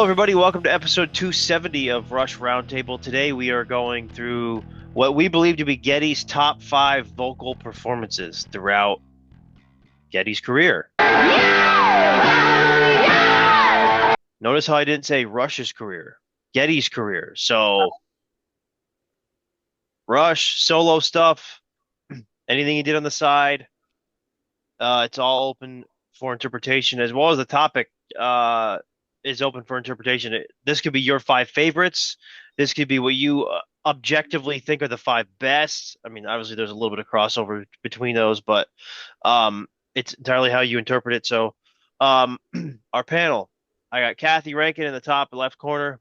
Hello, everybody. Welcome to episode 270 of Rush Roundtable. Today, we are going through what we believe to be Geddy's top 5 vocal performances throughout Geddy's career. Notice how I didn't say Rush's career, Geddy's career. So, Rush, solo stuff, anything he did on the side, it's all open for interpretation, as well as the topic is open for interpretation. This could be your 5 favorites. This could be what you objectively think are the 5 best. I mean, obviously, there's a little bit of crossover between those, but it's entirely how you interpret it. So, our panel, I got Kathy Rankin in the top left corner.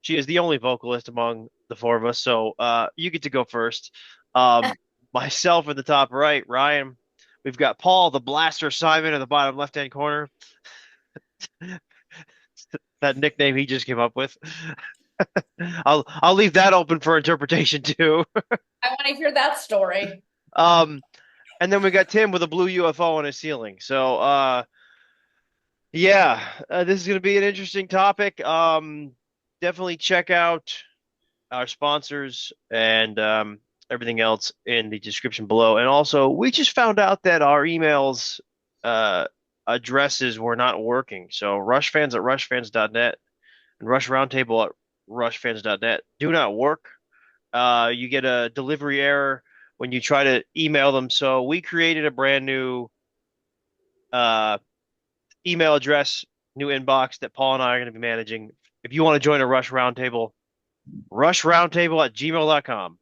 She is the only vocalist among the 4 of us, so you get to go first. Myself in the top right, Ryan. We've got Paul, the Blaster Simon in the bottom left-hand corner. That nickname he just came up with. I'll leave that open for interpretation too. I want to hear that story. And then we got Tim with a blue UFO on his ceiling. So this is going to be an interesting topic. Definitely check out our sponsors and everything else in the description below. And also, we just found out that our emails addresses were not working. So rushfans at rushfans.net and Rush Roundtable at rushfans.net do not work. You get a delivery error when you try to email them. So we created a brand new email address, new inbox that Paul and I are going to be managing. If you want to join a Rush Roundtable, rushroundtable at gmail.com.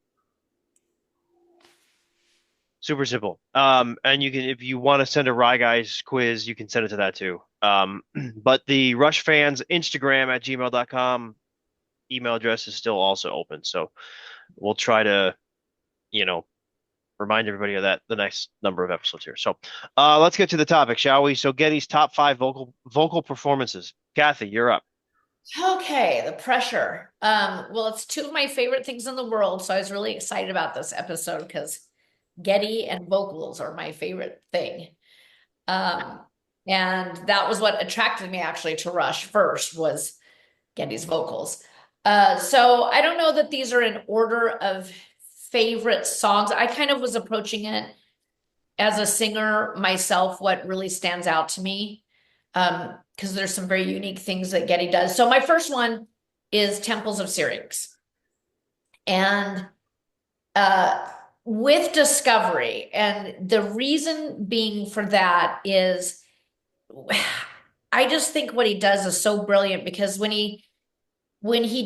Super simple. And you can, if you want to send a Rye Guys quiz, you can send it to that too. But the Rush Fans Instagram at gmail.com email address is still also open. So we'll try to, remind everybody of that the next number of episodes here. So let's get to the topic, shall we? So Geddy's top 5 vocal performances. Kathy, you're up. Okay, the pressure. Well, it's 2 of my favorite things in the world, so I was really excited about this episode because Geddy and vocals are my favorite thing. And that was what attracted me actually to Rush first was Geddy's vocals. So I don't know that these are in order of favorite songs. I kind of was approaching it as a singer myself, what really stands out to me. Because there's some very unique things that Geddy does. So my first one is Temples of Syrinx. And with Discovery, and the reason being for that is I just think what he does is so brilliant because when he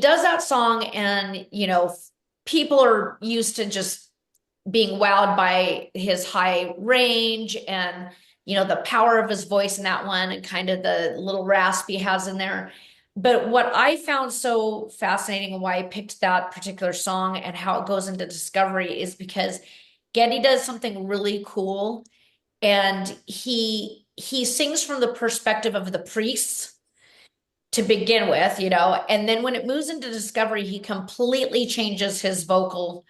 does that song and people are used to just being wowed by his high range and the power of his voice in that one and kind of the little rasp he has in there. But what I found so fascinating and why I picked that particular song and how it goes into Discovery is because Geddy does something really cool. And he sings from the perspective of the priests to begin with, and then when it moves into Discovery, he completely changes his vocal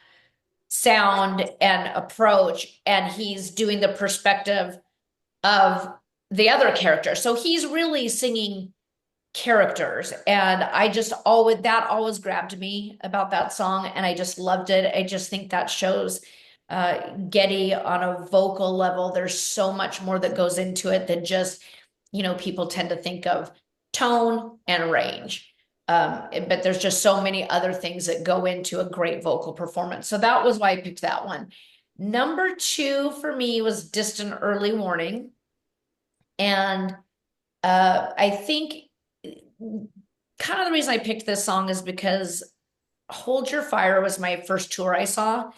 sound and approach, and he's doing the perspective of the other character. So he's really singing characters. And I just always grabbed me about that song. And I just loved it. I just think that shows Geddy on a vocal level. There's so much more that goes into it than just, people tend to think of tone and range. But there's just so many other things that go into a great vocal performance. So that was why I picked that one. Number 2 for me was Distant Early Warning. And I think kind of the reason I picked this song is because Hold Your Fire was my first tour I saw.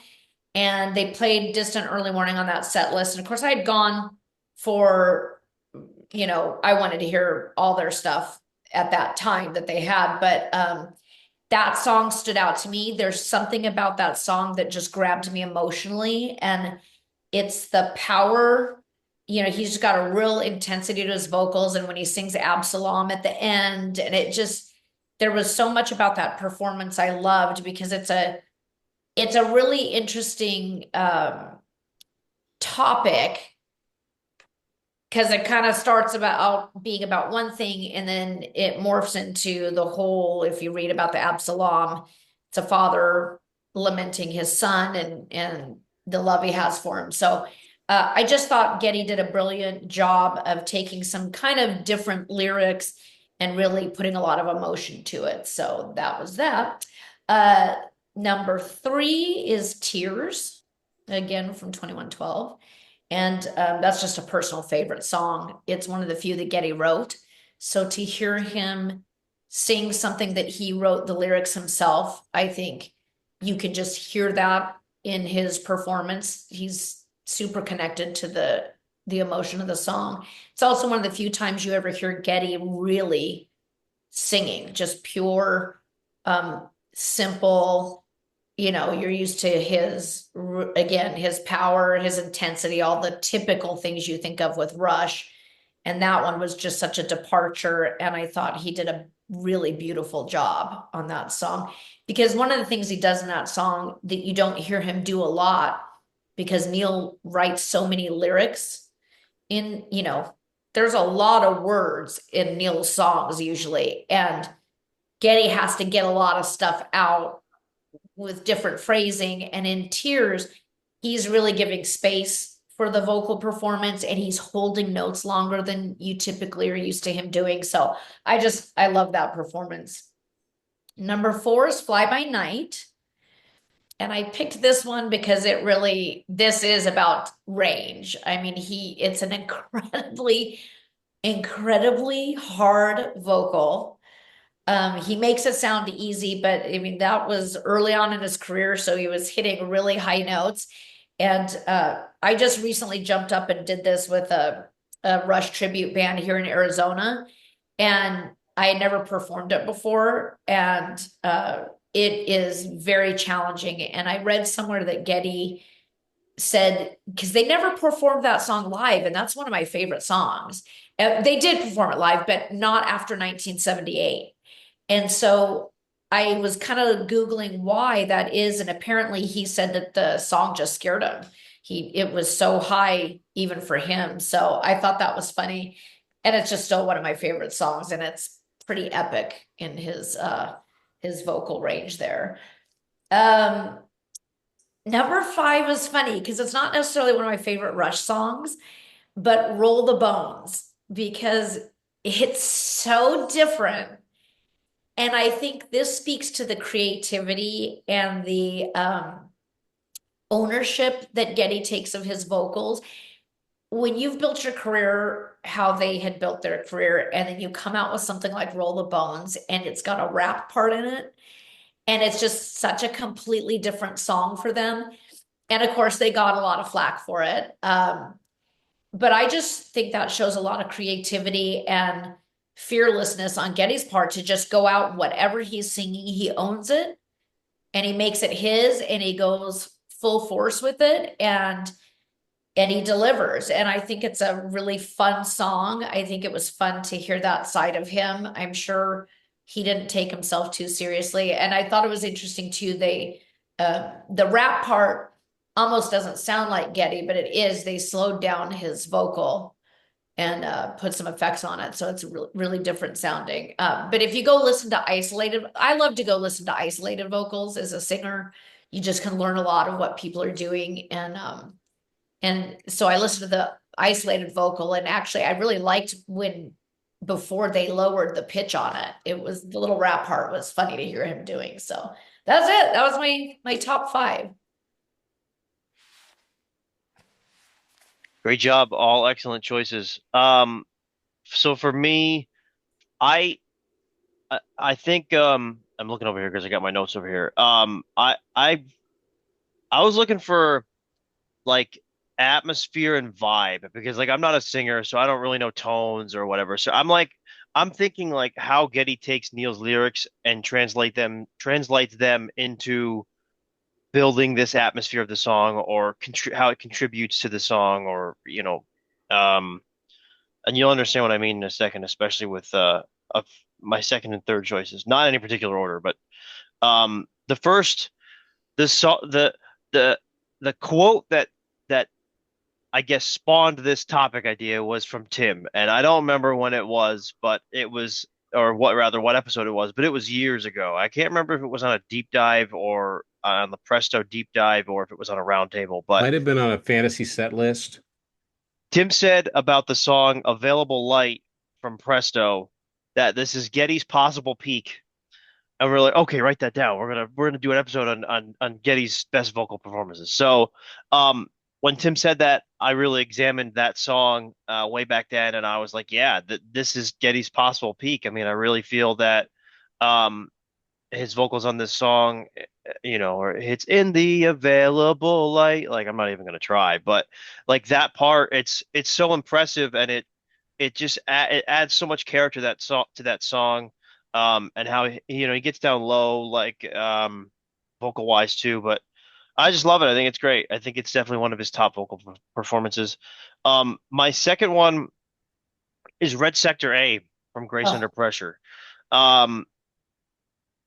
And they played Distant Early Warning on that set list. And of course, I had gone for, I wanted to hear all their stuff at that time that they had. But that song stood out to me. There's something about that song that just grabbed me emotionally. And it's the power. He's just got a real intensity to his vocals. And when he sings Absalom at the end, and there was so much about that performance I loved because it's a really interesting topic because it kind of starts about being about one thing and then it morphs into the whole. If you read about the Absalom, it's a father lamenting his son and the love he has for him. So I just thought Geddy did a brilliant job of taking some kind of different lyrics and really putting a lot of emotion to it. So that was that. Uh, Number three is Tears, again from 2112. And that's just a personal favorite song. It's one of the few that Geddy wrote. So to hear him sing something that he wrote the lyrics himself, I think you can just hear that in his performance. He's super connected to the emotion of the song. It's also one of the few times you ever hear Geddy really singing, just pure, simple. You're used to his, again, his power, his intensity, all the typical things you think of with Rush. And that one was just such a departure. And I thought he did a really beautiful job on that song. Because one of the things he does in that song that you don't hear him do a lot, because Neil writes so many lyrics there's a lot of words in Neil's songs usually. And Geddy has to get a lot of stuff out with different phrasing. And in Tears, he's really giving space for the vocal performance and he's holding notes longer than you typically are used to him doing. So I love that performance. Number four is Fly By Night. And I picked this one because this is about range. I mean, it's an incredibly hard vocal. He makes it sound easy, but I mean, that was early on in his career, so he was hitting really high notes. And I just recently jumped up and did this with a Rush tribute band here in Arizona, and I had never performed it before, and it is very challenging. And I read somewhere that Geddy said, because they never performed that song live, and that's one of my favorite songs. They did perform it live, but not after 1978. And so I was kind of Googling why that is. And apparently he said that the song just scared him. It was so high even for him. So I thought that was funny. And it's just still one of my favorite songs. And it's pretty epic in his vocal range there. Um, Number five was funny because it's not necessarily one of my favorite Rush songs, but Roll the Bones, because it's so different. And I think this speaks to the creativity and the ownership that Geddy takes of his vocals. When you've built your career how they had built their career, and then you come out with something like Roll the Bones, and it's got a rap part in it, and it's just such a completely different song for them. And of course, they got a lot of flack for it. But I just think that shows a lot of creativity and fearlessness on Geddy's part to just go out, whatever he's singing, he owns it and he makes it his and he goes full force with it and he delivers. And I think it's a really fun song. I think it was fun to hear that side of him. I'm sure he didn't take himself too seriously. And I thought it was interesting too. The rap part almost doesn't sound like Geddy, but it is. They slowed down his vocal and put some effects on it. So it's really different sounding. But if you go listen to isolated, I love to go listen to isolated vocals as a singer. You just can learn a lot of what people are doing. And so I listened to the isolated vocal, and actually I really liked when before they lowered the pitch on it. It was the little rap part was funny to hear him doing. So that's it. That was my top five. Great job. All excellent choices. So for me, I I think I'm looking over here because I got my notes over here. I was looking for like atmosphere and vibe because like I'm not a singer, so I don't really know tones or whatever. So I'm thinking like how Getty takes Neil's lyrics and translates them into building this atmosphere of the song or how it contributes to the song or um and you'll understand what I mean in a second, especially with of my second and third choices. Not in any particular order, but the first the so the the quote that I guess, spawned this topic idea was from Tim, and I don't remember when it was, but it was, or what rather, what episode it was, but it was years ago. I can't remember if it was on a deep dive or on the Presto deep dive or if it was on a roundtable, but Might have been on a fantasy set list. Tim said about the song Available Light from Presto that this is Geddy's possible peak. And we're like, okay, write that down. We're gonna do an episode on Geddy's best vocal performances. So, um, when Tim said that, I really examined that song way back then, and I was like, yeah, th this is Geddy's possible peak. I mean, I really feel that um his vocals on this song, or it's in the available light. Like, I'm not even gonna try, but like that part, it's so impressive, and it adds so much character to that song, and how he gets down low, like vocal wise too. But I just love it. I think it's great. I think it's definitely one of his top vocal performances. My second one is Red Sector A from Grace Under Oh, Pressure. Um,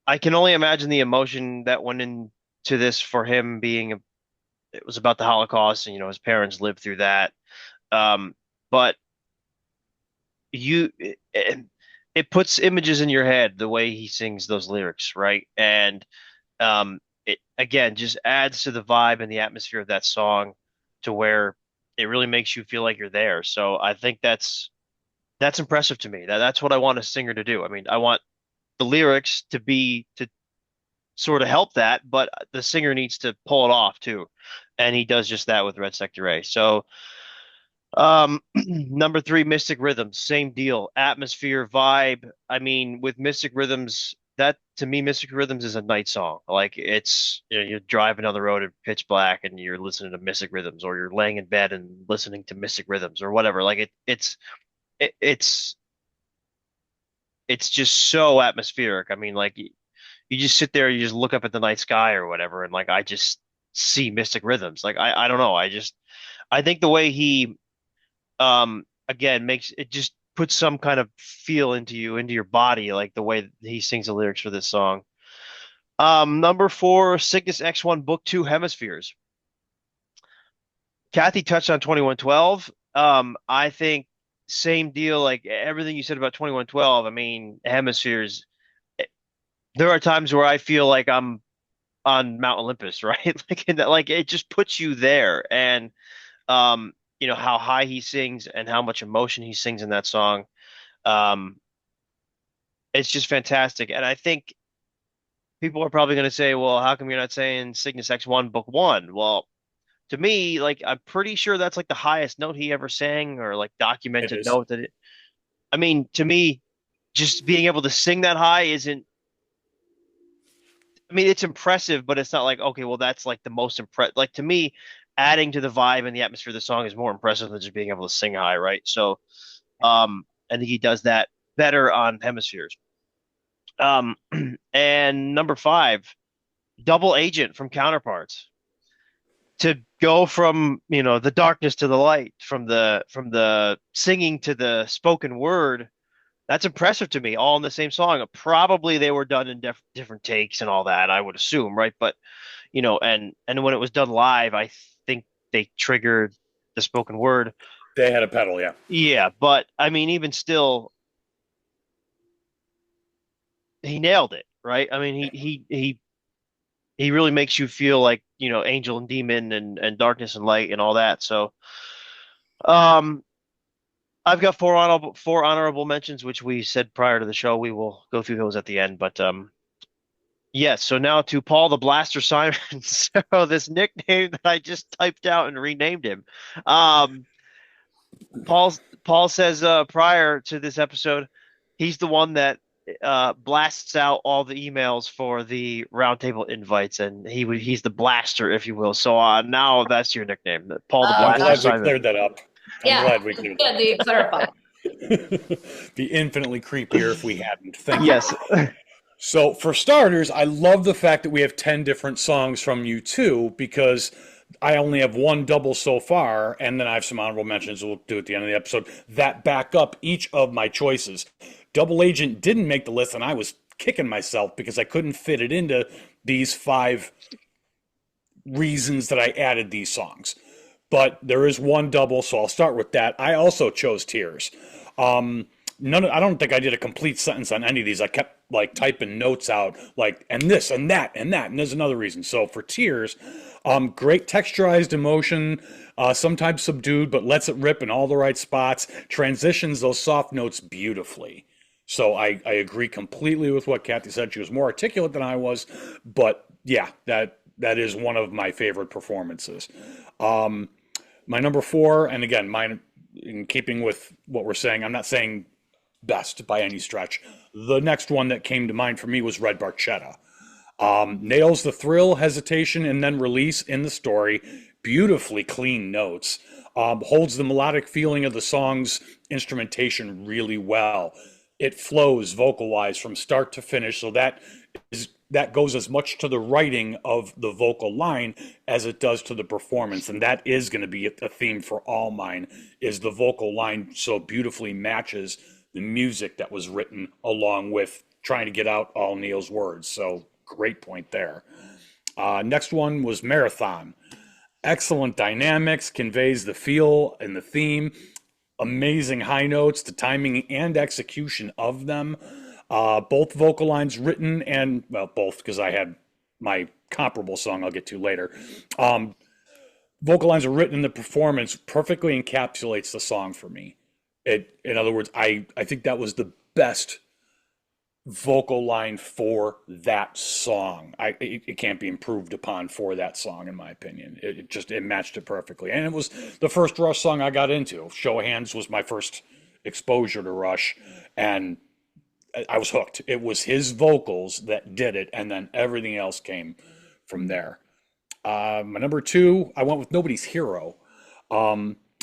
I can only imagine the emotion that went into this for him being it was about the Holocaust, and his parents lived through that. But you it, it puts images in your head the way he sings those lyrics, right? And it again just adds to the vibe and the atmosphere of that song to where it really makes you feel like you're there. So I think that's impressive to me. That's what I want a singer to do. I mean, I want the lyrics to sort of help that, but the singer needs to pull it off too. And he does just that with Red Sector A. So number three, Mystic Rhythms, same deal. Atmosphere, vibe. I mean, with Mystic Rhythms, that to me, Mystic Rhythms is a night song. Like it's, you're driving down the road in pitch black and you're listening to Mystic Rhythms, or you're laying in bed and listening to Mystic Rhythms or whatever. Like it, it's it's just so atmospheric. I mean, like you just sit there, you just look up at the night sky or whatever, and like I just see Mystic Rhythms. Like I don't know, I think the way he again makes it just puts some kind of feel into your body, like the way that he sings the lyrics for this song. Number four, Cygnus X1 Book 2 Hemispheres. Kathy touched on 2112. I think same deal, like everything you said about 2112. I mean, Hemispheres, there are times where I feel like I'm on Mount Olympus, right? Like, like it just puts you there. And how high he sings and how much emotion he sings in that song. Um, it's just fantastic. And I think people are probably going to say, well, how come you're not saying Cygnus X1 Book 1? Well, to me, like I'm pretty sure that's like the highest note he ever sang, or like It documented is. note I mean, to me, just being able to sing that high isn't, I mean, it's impressive, but it's not like, okay, well, that's like the most like to me, adding to the vibe and the atmosphere of the song is more impressive than just being able to sing high, right? So, I think he does that better on Hemispheres. Um, and number five, Double Agent from Counterparts. To go from, the darkness to the light, from the singing to the spoken word, that's impressive to me, all in the same song. Probably they were done in different takes and all that, I would assume, right? But, and when it was done live, I think they triggered the spoken word. They had a pedal, yeah. Yeah, but I mean, even still, he nailed it, right? I mean, he really makes you feel like, angel and demon and darkness and light and all that. So, um, I've got four honorable mentions, which we said prior to the show. We will go through those at the end, but yes. So now to Paul the Blaster Simon. So this nickname that I just typed out and renamed him. Um, Paul says prior to this episode, he's the one that blasts out all the emails for the roundtable invites, and he's the blaster, if you will. So now that's your nickname, Paul the I'm Blaster glad we Simon. cleared that up. I'm yeah. glad we It's cleared good that you clarified. that. Be infinitely creepier if we hadn't. Thank you. Yes. So, for starters, I love the fact that we have 10 different songs from you too, because I only have one double so far, and then I have some honorable mentions we'll do at the end of the episode that back up each of my choices. Double Agent didn't make the list, and I was kicking myself because I couldn't fit it into these five reasons that I added these songs. but there is one double, so I'll start with that. I also chose Tears. Um, I don't think I did a complete sentence on any of these. I kept like typing notes out, like, and this and that and that, and there's another reason. So for Tears, great texturized emotion, sometimes subdued, but lets it rip in all the right spots, transitions those soft notes beautifully. So I agree completely with what Kathy said. She was more articulate than I was, but yeah, that is one of my favorite performances. Um, my number four, and again, mine in keeping with what we're saying, I'm not saying best by any stretch. The next one that came to mind for me was Red Barchetta. Nails the thrill, hesitation, and then release in the story. Beautifully clean notes. Holds the melodic feeling of the song's instrumentation really well. It flows vocal wise from start to finish, so that goes as much to the writing of the vocal line as it does to the performance, and that is going to be a theme for all mine. Is the vocal line so beautifully matches the music that was written along with trying to get out all Neil's words. So great point there. Next one was Marathon. Excellent dynamics, conveys the feel and the theme. Amazing high notes, the timing and execution of them. Both vocal lines written and, well, both because I had my comparable song I'll get to later. Um, Vocal lines are written in the performance perfectly encapsulates the song for me. In other words, I think that was the best vocal line for that song. It can't be improved upon for that song, in my opinion. It matched it perfectly, and it was the first Rush song I got into. Show of Hands was my first exposure to Rush, and I was hooked. It was his vocals that did it, and then everything else came from there. My number two, I went with Nobody's Hero.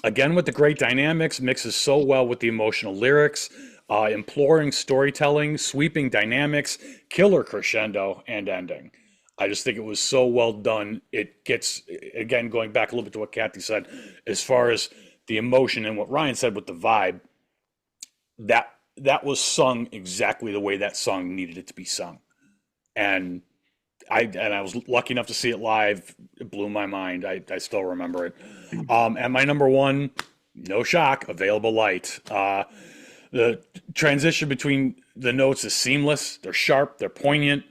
Again, with the great dynamics, mixes so well with the emotional lyrics, imploring storytelling, sweeping dynamics, killer crescendo, and ending. I just think it was so well done. It gets, again, going back a little bit to what Kathy said, as far as the emotion and what Ryan said with the vibe, that was sung exactly the way that song needed it to be sung. And I was lucky enough to see it live. It blew my mind. I still remember it. And my number one, no shock, Available Light. The transition between the notes is seamless. They're sharp. They're poignant.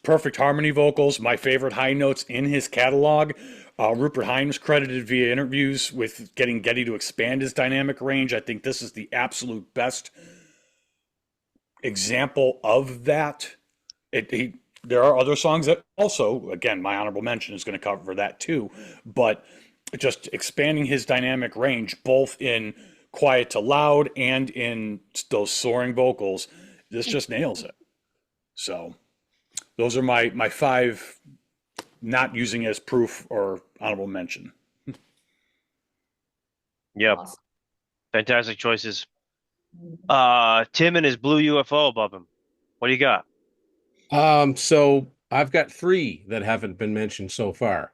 Perfect harmony vocals. My favorite high notes in his catalog. Rupert Hine was credited via interviews with getting Geddy to expand his dynamic range. I think this is the absolute best example of that. There are other songs that also, again, my honorable mention is going to cover that too, but just expanding his dynamic range, both in quiet to loud and in those soaring vocals, this just nails it. So those are my five, not using as proof or honorable mention. Yep. Awesome. Fantastic choices. Tim and his blue UFO above him. What do you got? So I've got three that haven't been mentioned so far.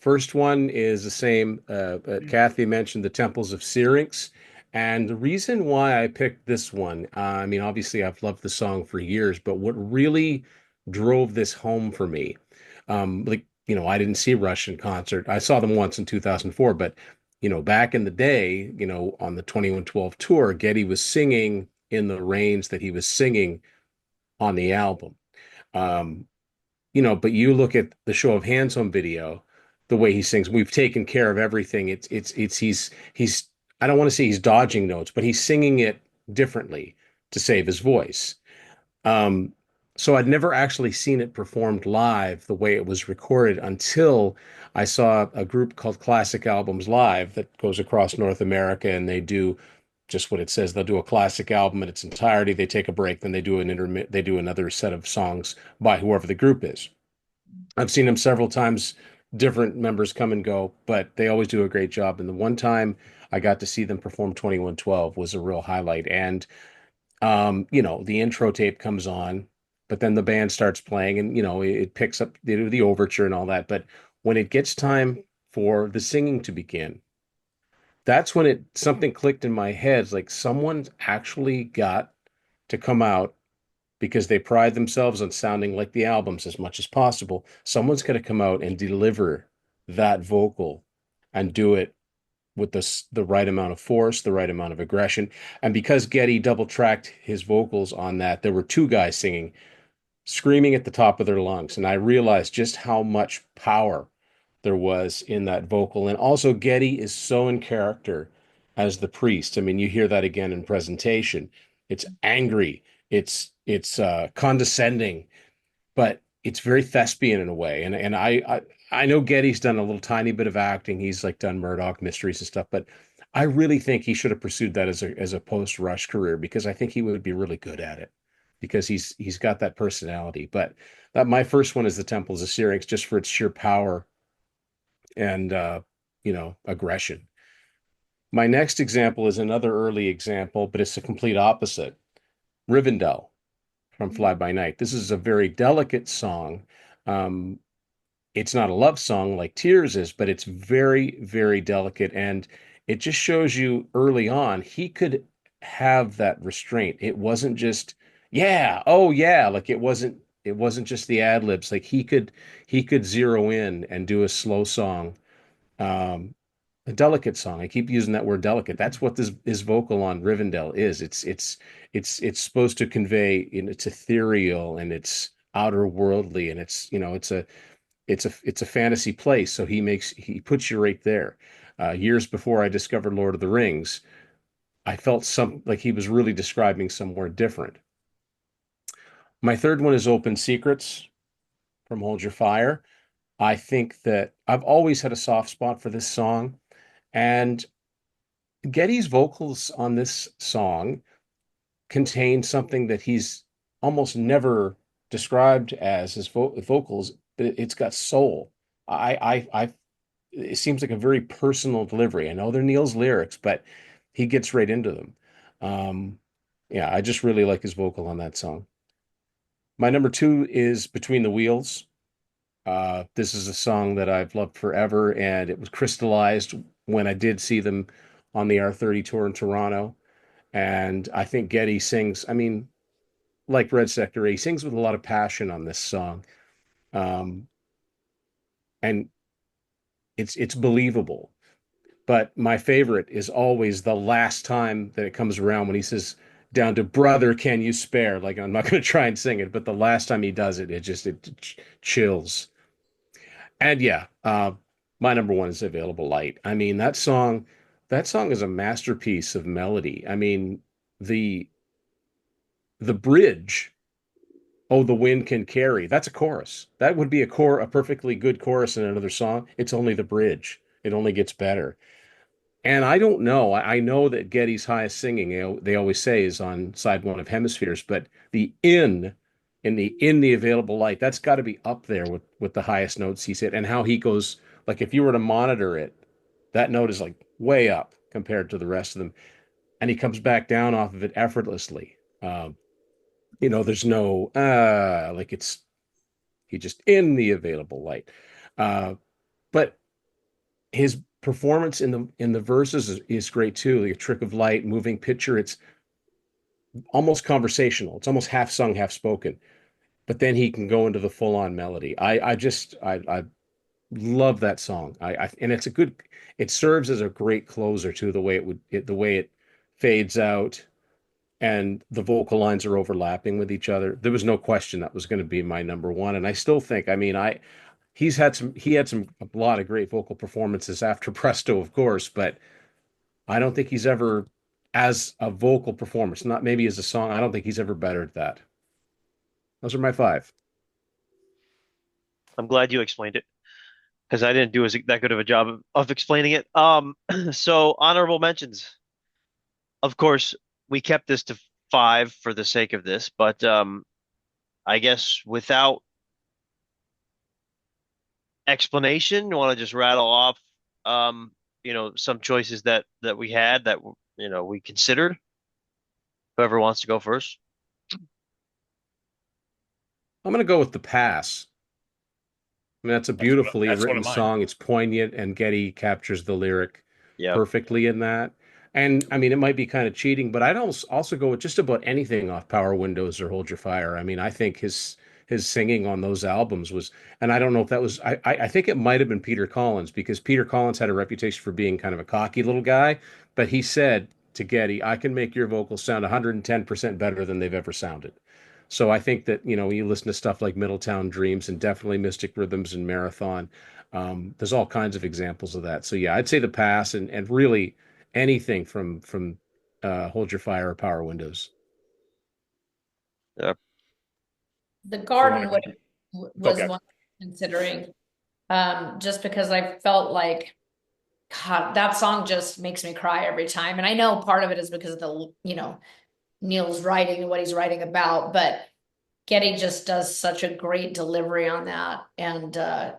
First one is the same. Kathy mentioned the Temples of Syrinx. And the reason why I picked this one, I mean, obviously I've loved the song for years, but what really drove this home for me, I didn't see Rush in concert. I saw them once in 2004, but, back in the day, on the 2112 tour, Geddy was singing in the range that he was singing on the album. Um, but you look at the Show of Hands home video, the way he sings, we've taken care of everything. He's I don't want to say he's dodging notes, but he's singing it differently to save his voice. Um, so I'd never actually seen it performed live the way it was recorded until I saw a group called Classic Albums Live that goes across North America, and they do just what it says. They'll do a classic album in its entirety. They take a break, then they do another set of songs by whoever the group is. I've seen them several times, different members come and go, but they always do a great job. And the one time I got to see them perform 2112 was a real highlight. And the intro tape comes on, but then the band starts playing and it picks up the overture and all that. But when it gets time for the singing to begin, that's when something clicked in my head. It's like someone's actually got to come out because they pride themselves on sounding like the albums as much as possible. Someone's got to come out and deliver that vocal and do it with the right amount of force, the right amount of aggression. And because Geddy double tracked his vocals on that, there were two guys singing, screaming at the top of their lungs. And I realized just how much power there was in that vocal. And also, Geddy is so in character as the priest. I mean, you hear that again in presentation. It's angry, it's condescending, but it's very thespian in a way. And I know Getty's done a little tiny bit of acting. He's like done Murdoch mysteries and stuff, but I really think he should have pursued that as a post Rush career because I think he would be really good at it because he's got that personality. But that my first one is the Temples of Syrinx just for its sheer power and aggression. My next example is another early example, but it's a complete opposite. Rivendell from Fly By Night. This is a very delicate song. Um, it's not a love song like Tears is, but it's very, very delicate. And it just shows you early on he could have that restraint. It wasn't just, yeah, oh yeah, like it wasn't just the ad libs. Like he could zero in and do a slow song, um, a delicate song. I keep using that word delicate. That's what this his vocal on Rivendell is. It's supposed to convey, it's ethereal and it's outer worldly and it's a fantasy place. So he puts you right there. Years before I discovered Lord of the Rings, I felt some like he was really describing somewhere different. My third one is Open Secrets from Hold Your Fire. I think that I've always had a soft spot for this song, and Geddy's vocals on this song contain something that he's almost never described as his vocals, but it's got soul. It seems like a very personal delivery. I know they're Neil's lyrics, but he gets right into them. Um, yeah, I just really like his vocal on that song. My number two is Between the Wheels. This is a song that I've loved forever, and it was crystallized when I did see them on the R30 tour in Toronto. And I think Geddy sings, I mean, like Red Sector A, he sings with a lot of passion on this song. Um, and it's believable. But my favorite is always the last time that it comes around when he says down to brother, can you spare? Like I'm not going to try and sing it, but the last time he does it, it chills. And yeah, my number one is Available Light. I mean, that song is a masterpiece of melody. I mean, the the bridge, "Oh, the wind can carry." That's a chorus. That would be a perfectly good chorus in another song. It's only the bridge. It only gets better. And I don't know. I know that Getty's highest singing, they always say, is on side one of Hemispheres, but the in the Available Light, that's got to be up there with the highest notes he's hit. And how he goes, like if you were to monitor it, that note is like way up compared to the rest of them, and he comes back down off of it effortlessly. There's no like it's he just in the Available Light. But his performance in the verses is great too. Like a Trick of Light, Moving Picture. It's almost conversational. It's almost half sung, half spoken. But then he can go into the full on melody. I love that song. And it's a good. It serves as a great closer to the way it fades out and the vocal lines are overlapping with each other. There was no question that was going to be my number one, and I still think. I mean, he had a lot of great vocal performances after Presto, of course, but I don't think he's ever, as a vocal performance, not maybe as a song, I don't think he's ever bettered that. Those are my five. I'm glad you explained it because I didn't do that good of a job of explaining it. So honorable mentions. Of course, we kept this to five for the sake of this, but I guess without explanation, you want to just rattle off, some choices that we had that we considered. Whoever wants to go first. I'm going to go with The Pass. I mean, that's a beautifully That's one written of mine. song. It's poignant, and Getty captures the lyric Yeah. perfectly in that. And I mean, it might be kind of cheating, but I'd also go with just about anything off Power Windows or Hold Your Fire. I mean, I think his singing on those albums was, and I don't know if that was, I think it might have been Peter Collins, because Peter Collins had a reputation for being kind of a cocky little guy, but he said to Geddy, I can make your vocals sound 110% better than they've ever sounded. So I think that, you listen to stuff like Middletown Dreams and definitely Mystic Rhythms and Marathon. There's all kinds of examples of that. So yeah, I'd say the pass, and really anything from Hold Your Fire or Power Windows. Yeah. The For my garden was okay. one considering, just because I felt like, God, that song just makes me cry every time. And I know part of it is because of the, Neil's writing and what he's writing about, but Getty just does such a great delivery on that, and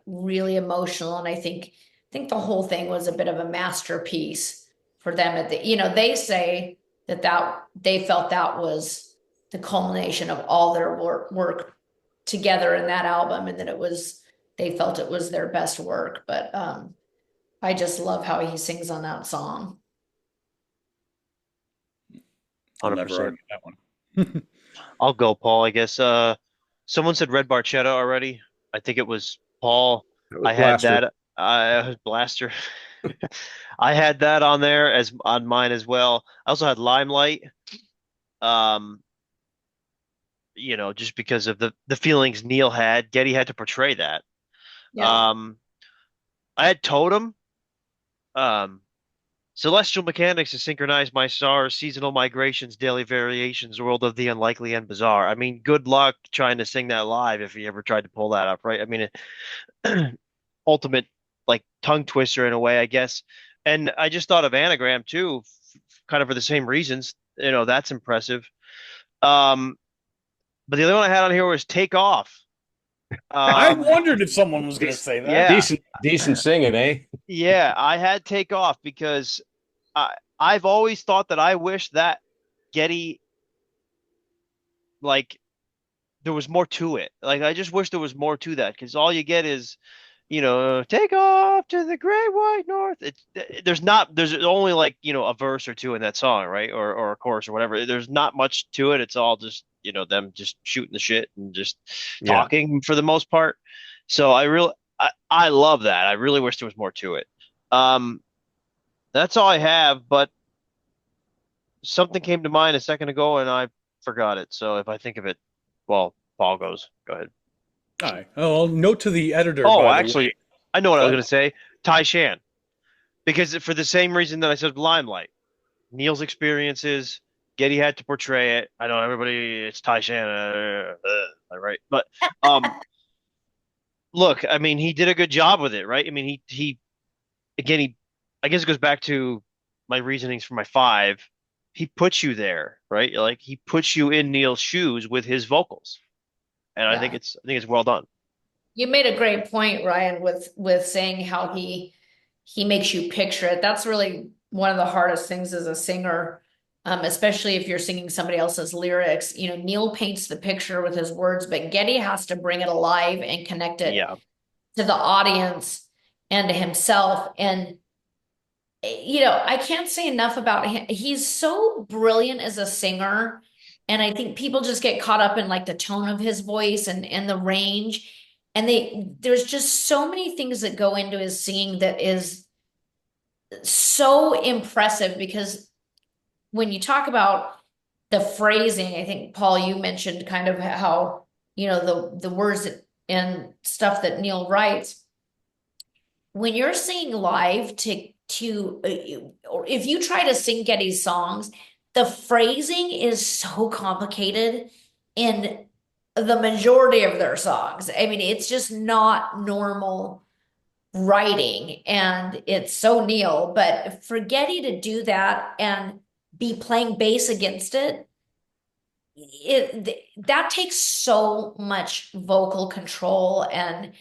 really emotional. And I think the whole thing was a bit of a masterpiece for them at they say that they felt that was the culmination of all their work together in that album, and that they felt it was their best work. But I just love how he sings on that song. I'll never 100%. argue that one. I'll go, Paul, I guess. Someone said Red Barchetta already. I think it was Paul. That was I had Blaster. that. Blaster. I had that on there as on mine as well. I also had Limelight. Um, just because of the feelings Neil had, Geddy had to portray that. Yeah. Um, I had Totem. Um, Celestial mechanics to synchronize my stars, seasonal migrations, daily variations, world of the unlikely and bizarre. I mean, good luck trying to sing that live if you ever tried to pull that up, right? I mean, ultimate like tongue twister in a way, I guess. And I just thought of Anagram too, kind of for the same reasons. That's impressive. Um, but the other one I had on here was Take Off. I Um, wondered if someone was going to say that. yeah, Decent singing, eh? yeah, I had Take Off because I've always thought that I wish that Getty like there was more to it. Like I just wish there was more to that because all you get is, take off to the great white north. There's only like, a verse or two in that song, right? Or a chorus or whatever. There's not much to it. It's all just, them just shooting the shit and just Yeah. talking for the most part. So I love that. I really wish there was more to it. Um, that's all I have, but something came to mind a second ago and I forgot it. So if I think of it, well, Paul goes. Go ahead. All right. Oh, note to the editor, Oh, by the way. actually, I know what I was What? going to say. Tai Shan. Because for the same reason that I said Limelight, Neil's experiences, Getty had to portray it. I know everybody, it's Tai Shan, right? But look, I mean, he did a good job with it, right? I mean, he again, I guess it goes back to my reasonings for my five. He puts you there, right? Like he puts you in Neil's shoes with his vocals, and Yeah. I think it's well done. You made a great point, Ryan, with saying how he makes you picture it. That's really one of the hardest things as a singer, especially if you're singing somebody else's lyrics. Neil paints the picture with his words, but Geddy has to bring it alive and connect it Yeah, to the audience and to himself. And I can't say enough about him. He's so brilliant as a singer. And I think people just get caught up in like the tone of his voice and the range. And there's just so many things that go into his singing that is so impressive, because when you talk about the phrasing, I think Paul, you mentioned kind of how, the words and stuff that Neil writes. When you're singing live or if you try to sing Geddy's songs, the phrasing is so complicated in the majority of their songs. I mean, it's just not normal writing, and it's so Neil. But for Geddy to do that and be playing bass against that takes so much vocal control and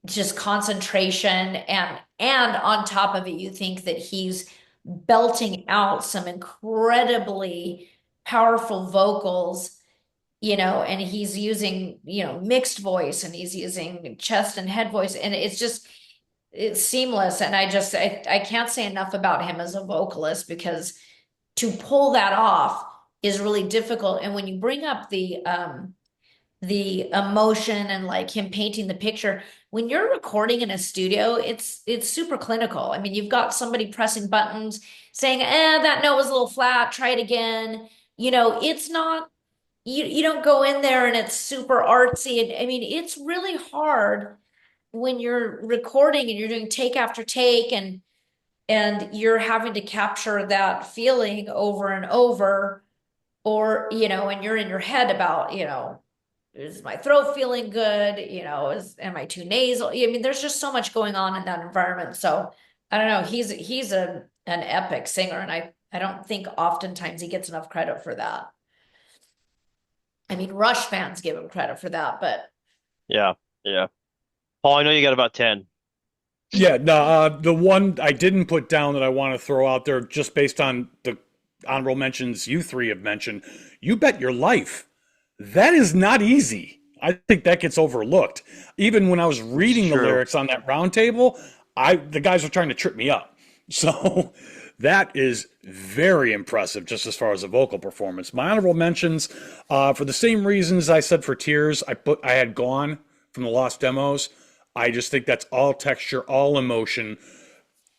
just concentration, and on top of it you think that he's belting out some incredibly powerful vocals, and he's using, mixed voice, and he's using chest and head voice, and it's seamless. And I can't say enough about him as a vocalist, because to pull that off is really difficult. And when you bring up the emotion and like him painting the picture. When you're recording in a studio, it's super clinical. I mean, you've got somebody pressing buttons saying, that note was a little flat, try it again. It's not you don't go in there and it's super artsy. And I mean, it's really hard when you're recording and you're doing take after take and you're having to capture that feeling over and over, or and you're in your head about, is my throat feeling good? Am I too nasal? I mean, there's just so much going on in that environment. So I don't know. He's an epic singer, and I don't think oftentimes he gets enough credit for that. I mean, Rush fans give him credit for that, but Yeah, yeah. Paul, I know you got about 10. Yeah, no, the one I didn't put down that I want to throw out there, just based on the honorable mentions you three have mentioned, You Bet Your Life. That is not easy. I think that gets overlooked. Even when I was It's reading the true. lyrics on that roundtable, the guys were trying to trip me up. So that is very impressive, just as far as a vocal performance. My honorable mentions, for the same reasons I said for Tears, I had Gone from the Lost Demos. I just think that's all texture, all emotion.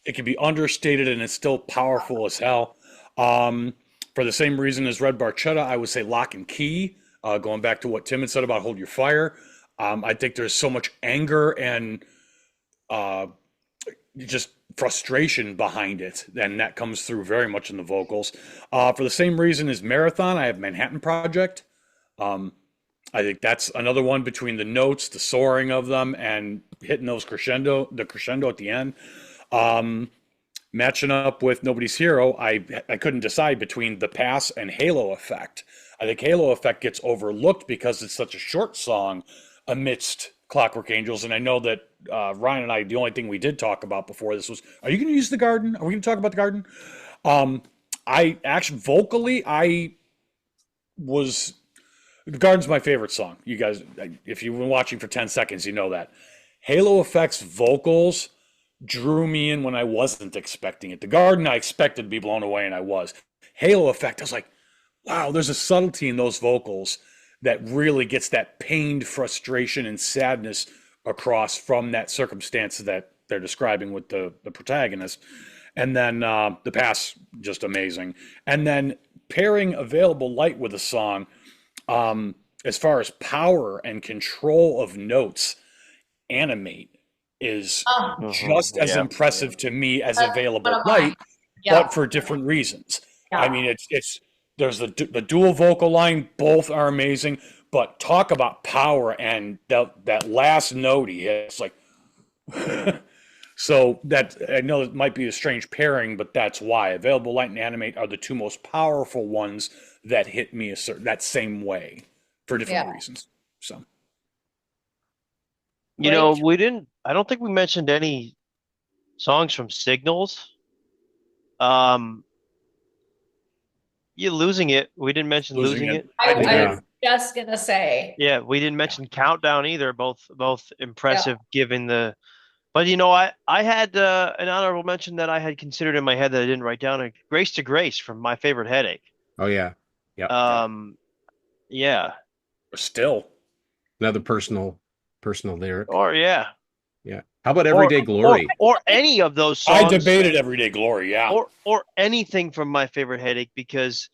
It can be understated and it's still powerful as hell. Um, for the same reason as Red Barchetta, I would say Lock and Key. Going back to what Tim had said about Hold Your Fire, I think there's so much anger and uh, just frustration behind it, and that comes through very much in the vocals. For the same reason as Marathon, I have Manhattan Project. Um, I think that's another one between the notes, the soaring of them, and hitting the crescendo at the end. Um, Matching up with Nobody's Hero, I couldn't decide between The Pass and Halo Effect. I think Halo Effect gets overlooked because it's such a short song amidst Clockwork Angels, and I know that Ryan and I, the only thing we did talk about before this was, are you going to use the garden? Are we going to talk about the garden? Um, I actually vocally, I was the Garden's my favorite song. You guys, if you've been watching for 10 seconds, you know that. Halo Effect's vocals drew me in when I wasn't expecting it. The Garden, I expected to be blown away, and I was. Halo Effect, I was like, wow, there's a subtlety in those vocals that really gets that pained frustration and sadness across from that circumstance that they're describing with the protagonist. And then the pass, just amazing. And then pairing Available Light with a song, as far as power and control of notes, Animate is oh, just as Yeah. impressive to me as that's one Available of mine. Light, Yeah, but for different reasons. I yeah, mean, it's there's the dual vocal line, both are amazing, but talk about power and that last note he hits, like so that I know it might be a strange pairing, but that's why Available Light and Animate are the two most powerful ones that hit me that same way for different yeah. reasons. So Great. I don't think we mentioned any songs from Signals. Um, you losing it. We didn't mention losing losing it, it. I I did. was just gonna say, Yeah, we didn't mention Countdown either. Both yeah. impressive given the. But I had an honorable mention that I had considered in my head that I didn't write down. Grace to Grace from My Favorite Headache. Oh yeah. Yep. Yeah, Um, yeah, still. Another personal lyric. or yeah, Yeah. How about or Everyday Glory? any of those I songs, debated Everyday Glory. Yeah, or anything from My Favorite Headache because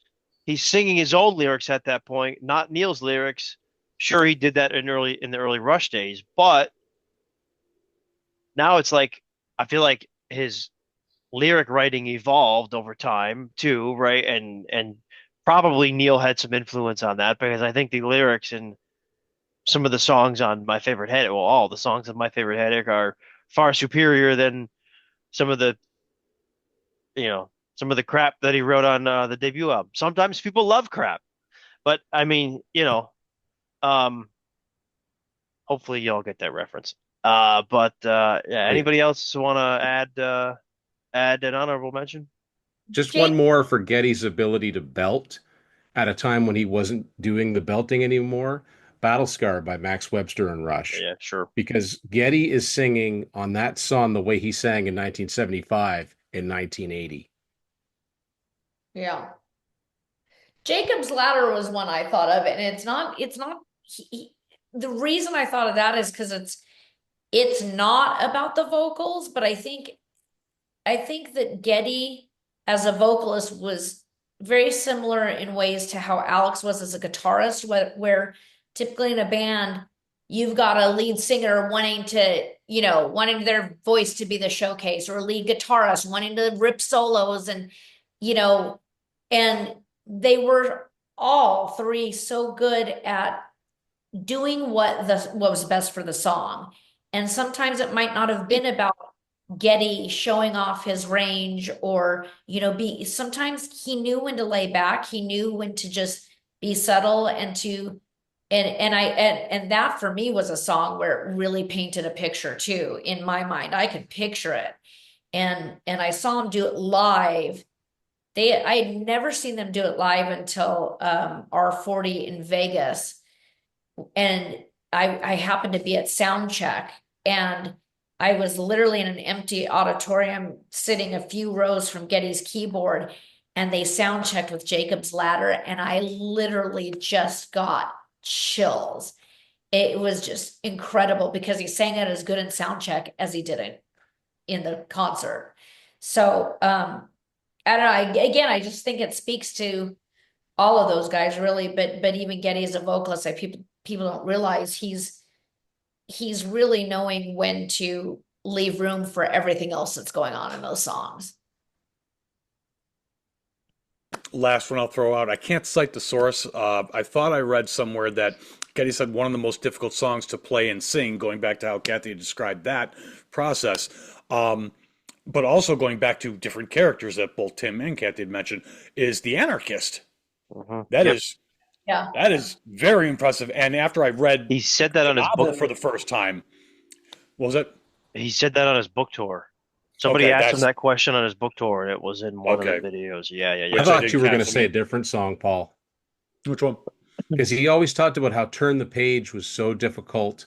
he's singing his own lyrics at that point, not Neil's lyrics. Sure, he did that in the early Rush days, but now it's like I feel like his lyric writing evolved over time too, right? And probably Neil had some influence on that because I think the lyrics in some of the songs on My Favorite Headache, well, all the songs on My Favorite Headache are far superior than some of the, some of the crap that he wrote on the debut album. Sometimes people love crap, but I mean, um, hopefully y'all get that reference. But yeah, Oh yeah. anybody else want to add an honorable mention? Just one Jake, more for Geddy's ability to belt at a time when he wasn't doing the belting anymore. Battle Scar by Max Webster and Rush. Yeah, sure. Because Geddy is singing on that song the way he sang in 1975 in 1980. yeah. Jacob's Ladder was one I thought of, and it's not the reason I thought of that is because it's not about the vocals, but I think that Geddy as a vocalist was very similar in ways to how Alex was as a guitarist, where typically in a band, you've got a lead singer wanting their voice to be the showcase, or a lead guitarist wanting to rip solos you know, and they were all three so good at doing what was best for the song. And sometimes it might not have been about Geddy showing off his range, or be sometimes he knew when to lay back, he knew when to just be subtle, and that for me was a song where it really painted a picture too. In my mind, I could picture it. And I saw him do it live. I had never seen them do it live until R40 in Vegas, and I happened to be at sound check, and I was literally in an empty auditorium sitting a few rows from Geddy's keyboard, and they sound checked with Jacob's Ladder, and I literally just got chills. It was just incredible because he sang it as good in sound check as he did it in the concert. So I don't know. Again, I just think it speaks to all of those guys really, but even Geddy as a vocalist, people don't realize he's really knowing when to leave room for everything else that's going on in those songs. Last one I'll throw out. I can't cite the source. I thought I read somewhere that Getty said one of the most difficult songs to play and sing, going back to how Kathy described that process. But also going back to different characters that both Tim and Kathy had mentioned, is the Anarchist. That Yep. is Yeah. that is very impressive. And after I read He said that the on his novel book. for the first time, what was it? He said that on his book tour. Somebody Okay, asked him that's that question on his book tour, and it was in one of okay. the videos. Yeah, yeah, I Which yeah. I thought did you were going to cancel say a me. different song, Paul, Which one? because he always talked about how Turn the Page was so difficult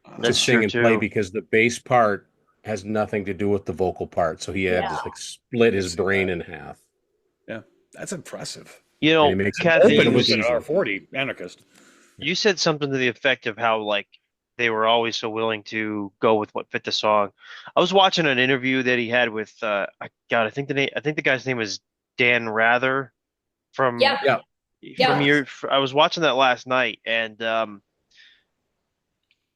to That's sing true and play too. because the bass part has nothing to do with the vocal part. So he had Yeah. to like split I his see brain that. in half, Yeah, that's impressive. You and he know, makes And it Kathy, but it open was with an easy. R40 Anarchist. you said something to the effect of how like they were always so willing to go with what fit the song. I was watching an interview that he had with God, I think the guy's name was Dan Rather from Yeah. Yeah, Yeah. I was watching that last night, and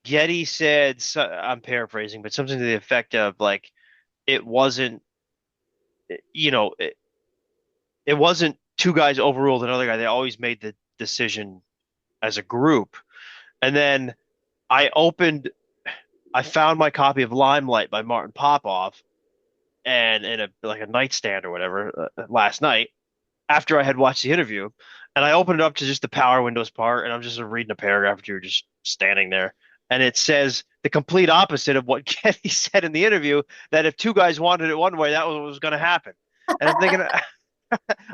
Getty said, I'm paraphrasing, but something to the effect of like it wasn't, you know, it wasn't two guys overruled another guy. They always made the decision as a group. And then I opened, I found my copy of Limelight by Martin Popoff, and in a nightstand or whatever last night after I had watched the interview, and I opened it up to just the Power Windows part, and I'm just reading a paragraph. You're just standing there, and it says the complete opposite of what Kenny said in the interview. That if two guys wanted it one way, that was what was going to happen. And I'm thinking,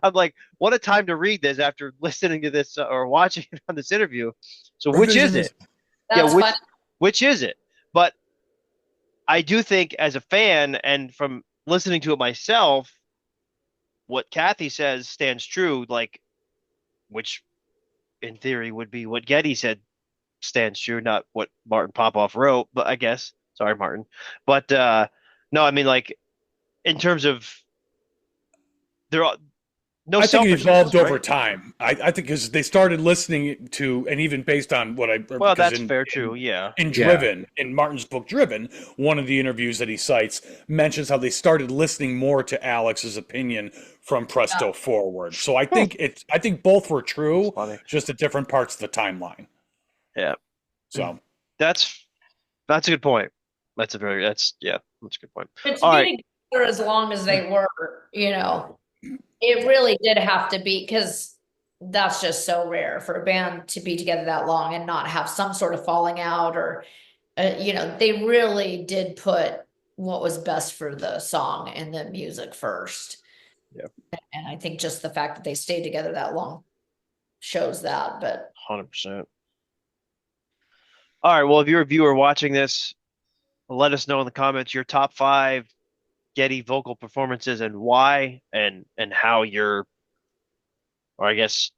I'm like, what a time to read this after listening to this or watching it on this interview. So which is Revisionism. it? Yeah, That's fun. which is it? But I do think as a fan and from listening to it myself, what Kathy says stands true, like which in theory would be what Getty said stands true, not what Martin Popoff wrote, but I guess. Sorry, Martin. But no, I mean like in terms of there are no I think it selfishness, evolved over right? time. I think because they started listening to, and even based on what I, Well, because that's fair too. in Yeah. in yeah. Driven, in Martin's book Driven, one of the interviews that he cites mentions how they started listening more to Alex's opinion from Yeah. Presto forward. So Hmm. I think both were That's true, funny. just at different parts of the timeline. Yeah. So That's that's a good point. That's a good point. But to All right. be together as long as they were, it really did have to be, because that's just so rare for a band to be together that long and not have some sort of falling out, or they really did put what was best for the song and the music first. Yeah, And I think just the fact that they stayed together that long shows that. But 100%. All right. Well, if you're a viewer watching this, let us know in the comments your top five Getty vocal performances and why, and how you're, or I guess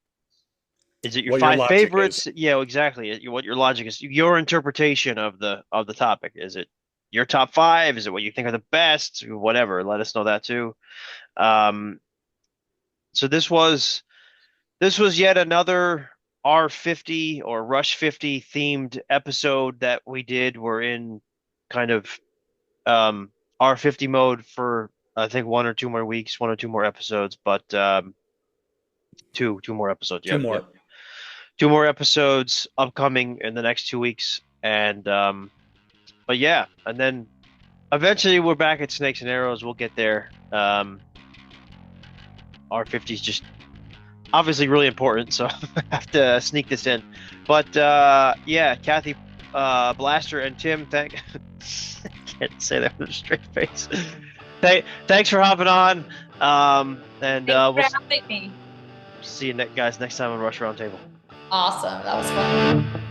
Is it your What your five logic favorites? Yeah, exactly. What your logic is, your interpretation of the topic. Is it your top five? Is it what you think are the best? Whatever. Let us know that too. Um, so this was yet another R50 or Rush 50 themed episode that we did. We're in kind of R50 mode for I think 1 or 2 more weeks, 1 or 2 more episodes, but two more episodes. Two Yep, more. yep. 2 more episodes upcoming in the next 2 weeks, and but yeah, and then eventually we're back at Snakes and Arrows. We'll get there. R50 is just obviously really important, so I have to sneak this in. But yeah, Kathy, Blaster, and Tim, I can't say that with a straight face. Thanks for hopping on. And Thanks we'll for having me. see you guys next time on Rush Roundtable. Awesome. That was fun.